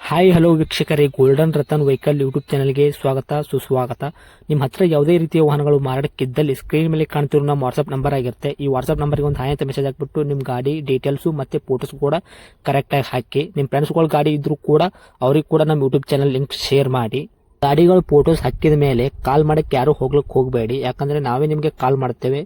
Hi hello ವೀಕ್ಷಕರೇ, golden Ratan vehicle YouTube ಚಾನಲ್ಗೆ ಸ್ವಾಗತ ಸುಸ್ವಾಗತ. ನಿಮ್ಮ ಹತ್ರ ಯಾವುದೇ ರೀತಿಯ ವಾಹನಗಳು ಮಾರಾಟಕ್ಕಿದ್ದಲ್ಲಿ ಸ್ಕ್ರೀನ್ ಮೇಲೆ ಕಾಣ್ತಿರೋ ನಮ್ಮ ವಾಟ್ಸ್ಆಪ್ ನಂಬರ್ ಆಗಿರುತ್ತೆ. ಈ ವಾಟ್ಸ್ಆಪ್ ನಂಬರ್ಗೆ ಒಂದು ಹಾಯ್ ಅಂತ ಮೆಸೇಜ್ ಹಾಕ್ಬಿಟ್ಟು ನಿಮ್ಮ ಗಾಡಿ ಡೀಟೇಲ್ಸು ಮತ್ತೆ ಫೋಟೋಸ್ ಕೂಡ ಕರೆಕ್ಟಾಗಿ ಹಾಕಿ. ನಿಮ್ಮ ಫ್ರೆಂಡ್ಸ್ಗಳ ಗಾಡಿ ಇದ್ರೂ ಕೂಡ ಅವ್ರಿಗೆ ಕೂಡ ನಮ್ಮ ಯೂಟ್ಯೂಬ್ ಚಾನಲ್ ಲಿಂಕ್ ಶೇರ್ ಮಾಡಿ. ಗಾಡಿಗಳು ಫೋಟೋಸ್ ಹಾಕಿದ ಮೇಲೆ ಕಾಲ್ ಮಾಡಕ್ಕೆ ಯಾರು ಹೋಗ್ಲಿಕ್ಕೆ ಹೋಗಬೇಡಿ, ಯಾಕಂದ್ರೆ ನಾವೇ ನಿಮಗೆ ಕಾಲ್ ಮಾಡ್ತೇವೆ.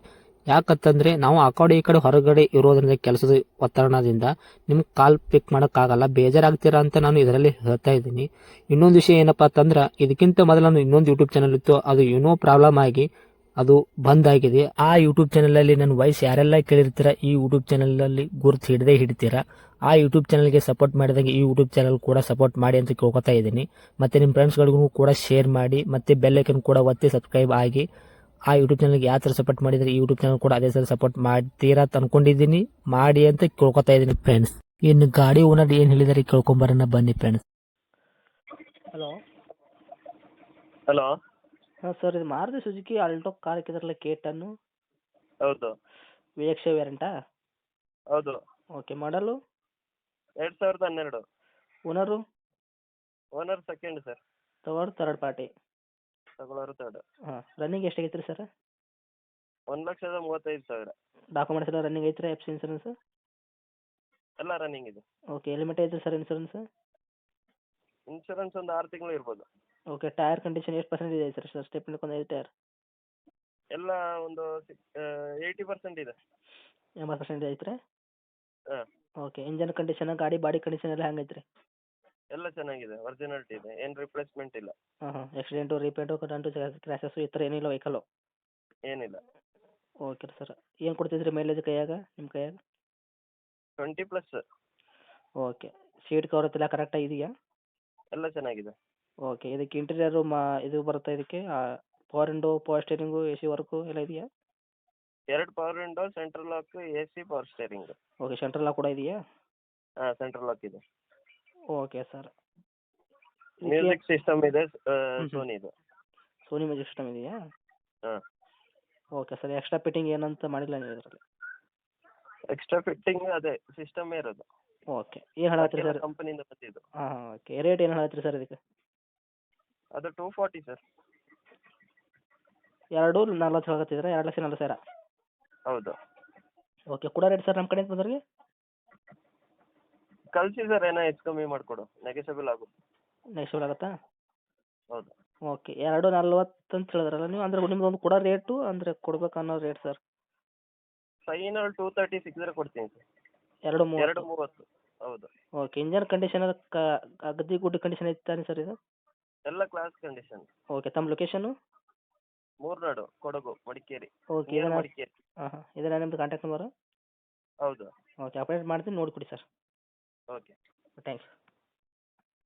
ಯಾಕಂತಂದ್ರೆ ನಾವು ಆ ಕಡೆ ಈ ಕಡೆ ಹೊರಗಡೆ ಇರೋದ್ರಿಂದ ಕೆಲಸದ ಒತ್ತಡದಿಂದ ನಿಮ್ಗೆ ಕಾಲ್ ಪಿಕ್ ಮಾಡೋಕ್ಕಾಗಲ್ಲ, ಬೇಜಾರಾಗ್ತೀರಾ ಅಂತ ನಾನು ಇದರಲ್ಲಿ ಹೇಳ್ತಾ ಇದ್ದೀನಿ. ಇನ್ನೊಂದು ವಿಷಯ ಏನಪ್ಪಾ ಅಂತಂದ್ರೆ, ಇದಕ್ಕಿಂತ ಮೊದಲು ನಾನು ಇನ್ನೊಂದು ಯೂಟ್ಯೂಬ್ ಚಾನಲ್ ಇತ್ತು, ಅದು ಏನೋ ಪ್ರಾಬ್ಲಮ್ ಆಗಿ ಅದು ಬಂದ್ ಆಗಿದೆ. ಆ ಯೂಟ್ಯೂಬ್ ಚಾನಲ್ ಅಲ್ಲಿ ನನ್ನ ವಾಯ್ಸ್ ಯಾರೆಲ್ಲ ಕೇಳಿರ್ತೀರಾ, ಈ ಯೂಟ್ಯೂಬ್ ಚಾನಲ್ ಅಲ್ಲಿ ಗುರುತು ಹಿಡದೇ ಹಿಡಿತೀರಾ. ಆ ಯೂಟ್ಯೂಬ್ ಚಾನಲ್ಗೆ ಸಪೋರ್ಟ್ ಮಾಡಿದಾಗ ಈ ಯೂಟ್ಯೂಬ್ ಚಾನಲ್ ಕೂಡ ಸಪೋರ್ಟ್ ಮಾಡಿ ಅಂತ ಕೇಳ್ಕೊತಾ ಇದ್ದೀನಿ. ಮತ್ತೆ ನಿಮ್ಮ ಫ್ರೆಂಡ್ಸ್ಗಳಿಗೂ ಕೂಡ ಶೇರ್ ಮಾಡಿ, ಮತ್ತೆ ಬೆಲ್ ಐಕನ್ ಕೂಡ ಒತ್ತಿ ಸಬ್ಸ್ಕ್ರೈಬ್ ಆಗಿ. ಆ ಯೂಟ್ಯೂಬ್ ಚಾನಲ್ಗೆ ಯಾವ ಥರ ಸಪೋರ್ಟ್ ಮಾಡಿದ್ರೆ ಈ ಯೂಟ್ಯೂಬ್ ಚಾನಲ್ ಕೂಡ ಅದೇ ಥರ ಸಪೋರ್ಟ್ ಮಾಡ್ತೀರಾ ಅಂತ ಅನ್ಕೊಂಡಿದ್ದೀನಿ. ಮಾಡಿ ಅಂತ ಕೇಳ್ಕೊತಾ ಇದ್ದೀನಿ ಫ್ರೆಂಡ್ಸ್. ಇನ್ನು ಗಾಡಿ ಓನರ್ ಏನು ಹೇಳಿದಾರೆ ಕೇಳ್ಕೊಂಬರೋಣ ಬನ್ನಿ ಫ್ರೆಂಡ್ಸ್. Hello hello. ಹಾಂ ಸರ್, ಇದು ಮಾರುತಿ ಸುಜುಕಿ ಆಲ್ಟೋ ಕಾರ್ ಹಾಕಿದ್ರಲ್ಲ ಕೇಟನ್ನು, ಹೌದು VX ವೇರಿಯಂಟಾ? ಹೌದು. ಓಕೆ, ಮಾಡಲು 2012. ಓನರು? Owner second sir. ತಗೋರು ಥರ್ಡ್ ಪಾರ್ಟಿ. ತಗೊಳ್ಳೋರು ತರ್ಡ್. ಹಾಂ, ರನ್ನಿಂಗ್ ಎಷ್ಟಾಗೈತೆ ರೀ ಸರ್? 1,35,000. ಡಾಕ್ಯುಮೆಂಟ್ಸ್ ಎಲ್ಲ ರನ್ನಿಂಗ್ ಐತ್ರಿ? ಎಫ್ ಸಿ ಇನ್ಸೂರೆನ್ಸ್ ಎಲ್ಲ ರನ್ನಿಂಗ್ ಇದೆ. ಓಕೆ, ಎಲಿಮೆಂಟ್ ಐತ್ರಿ ಸರ್ ಇನ್ಸೂರೆನ್ಸ್? ಇನ್ಶೂರೆನ್ಸ್ ಒಂದು 6 ತಿಂಗಳು ಇರ್ಬೋದು. ಓಕೆ, ಟೈರ್ ಕಂಡೀಷನ್ ಎಷ್ಟು ಪರ್ಸೆಂಟೇಜ್ ಐತೆ ಸರ್? ಸ್ಟೆಪ್ ಒಂದು 5 ಟೈರ್? ಎಲ್ಲ ಒಂದು 80% ಇದೆ. 80% ಐತ್ರಿ? ಹಾಂ, ಓಕೆ, ಇಂಜನ್ ಕಂಡೀಷನ್, ಗಾಡಿ ಬಾಡಿ ಕಂಡೀಷನ್ ಎಲ್ಲ ಹೆಂಗೈತ್ರಿ? ಎಲ್ಲ ಚೆನ್ನಾಗಿದೆ, ಒರಿಜಿನಾಲಿಟಿ ಇದೆ, ಏನು ರಿಪ್ಲೇಸ್ಮೆಂಟ್ ಇಲ್ಲ. ಹಾಂ, ಆಕ್ಸಿಡೆಂಟು ರೀಪೇಂಟು ಕರೆಂಟು ಕ್ರ್ಯಾಶಸ್ಸು ಈ ಥರ ಏನಿಲ್ಲ ವೆಹಿಕಲ್ಲು? ಏನಿಲ್ಲ. ಓಕೆ ಸರ್, ಏನು ಕೊಡ್ತೈತ್ರಿ ಮೈಲೇಜ್ ಕೈಯಾಗ, ನಿಮ್ಮ ಕೈಯಾಗ? 20+. ಓಕೆ, ಸೀಟ್ ಕವರ್ ಎಲ್ಲ ಕರೆಕ್ಟಾಗಿ ಇದೆಯಾ? ಎಲ್ಲ ಚೆನ್ನಾಗಿದೆ. ಓಕೆ, ಇದಕ್ಕೆ ಇಂಟೀರಿಯರು ಇದು ಬರುತ್ತೆ ಇದಕ್ಕೆ power window, power steering, AC work ಎಲ್ಲ ಇದೆಯಾ? 2 power window, central lock, AC, power steering. Okay, central lock ಕೂಡ ಇದೆಯಾ? ಹಾಂ, ಸೆಂಟ್ರಲ್ ಲಾಕ್ ಇದೆ. Okay sir. ಮ್ಯೂಸಿಕ್ ಸಿಸ್ಟಮ್ ಇದೆ, ಸೋನಿದು. ಸೋನಿ ಮ್ಯೂಸಿಕ್ ಸಿಸ್ಟಮ್ ಇದೆಯಾ? ಹಾಂ. ಓಕೆ ಸರ್, ಎಕ್ಸ್ಟ್ರಾ ಫಿಟ್ಟಿಂಗ್ ಏನಂತ ಮಾಡಿಲ್ಲ ನೀವು ಇದರಲ್ಲಿ? ಎಕ್ಸ್ಟ್ರಾ ಫಿಟ್ಟಿಂಗ್ ಅದೇ ಸಿಸ್ಟಮೇ ಇರೋದು. ಓಕೆ, ಏನು ಹೇಳತ್ತೀರಿ ಸರ್? ಕಂಪನಿಯಿಂದ ಬಂದಿದ್ದು. ಹಾಂ, ಓಕೆ, ರೇಟ್ ಏನು ಹೇಳತ್ತೀರಿ ಸರ್ ಇದಕ್ಕೆ? ಅದು 240 ಸರ್. 2,40 ಹೇಳಕತ್ತಿದ್ರೆ, 2,40,000? ಹೌದು. ಓಕೆ, ಕೂಡ ರೇಟ್ ಸರ್ ನಮ್ಮ ಕಡೆಯಿಂದ ಬಂದವ್ರಿಗೆ? ಕಳಿಸಿ ಸರ್, ಏನೋ ಹೆಚ್ಚು ಕಮ್ಮಿ ಮಾಡಿಕೊಡು, ನೆಗೆಸಬಲ್ ಆಗುತ್ತೆ. ನೆಕ್ಸ್ಟ್ ಆಗುತ್ತಾ? ಹೌದು. ಓಕೆ, 2,40 ಅಂತ ಹೇಳಿದ್ರಲ್ಲ ನೀವು, ಅಂದ್ರೆ ನಿಮ್ದು ಒಂದು ಕೂಡ ರೇಟು ಅಂದರೆ ಕೊಡ್ಬೇಕು ಅನ್ನೋ ರೇಟ್ ಸರ್? ಫೈನಲ್ 236 ಕೊಡ್ತೀನಿ ಸರ್. 2,30? 230. ಹೌದು. ಓಕೆ, ಇಂಜನ್ ಕಂಡೀಷನ್ ಅಗದಿ ಗುಡ್ ಕಂಡೀಷನ್ ಐತೆ ತಾನೆ ಸರ್ ಇದು? ಎಲ್ಲ ಕ್ಲಾಸ್ ಕಂಡೀಷನ್. ಓಕೆ, ತಮ್ಮ location? Murnad, Kodagu, Madikeri. Okay, near ಇದನ್ನ ಮಡಿಕೇರಿ. ಹಾಂ, ಇದನ್ನ ನಿಮ್ಮದು ಕಾಂಟ್ಯಾಕ್ಟ್ ನಂಬರು? ಹೌದು. ಓಕೆ, ಅಪ್ಡೇಟ್ ಮಾಡ್ತೀನಿ, ನೋಡಿಕೊಡಿ ಸರ್. ಓಕೆ. ಥ್ಯಾಂಕ್ಸ್.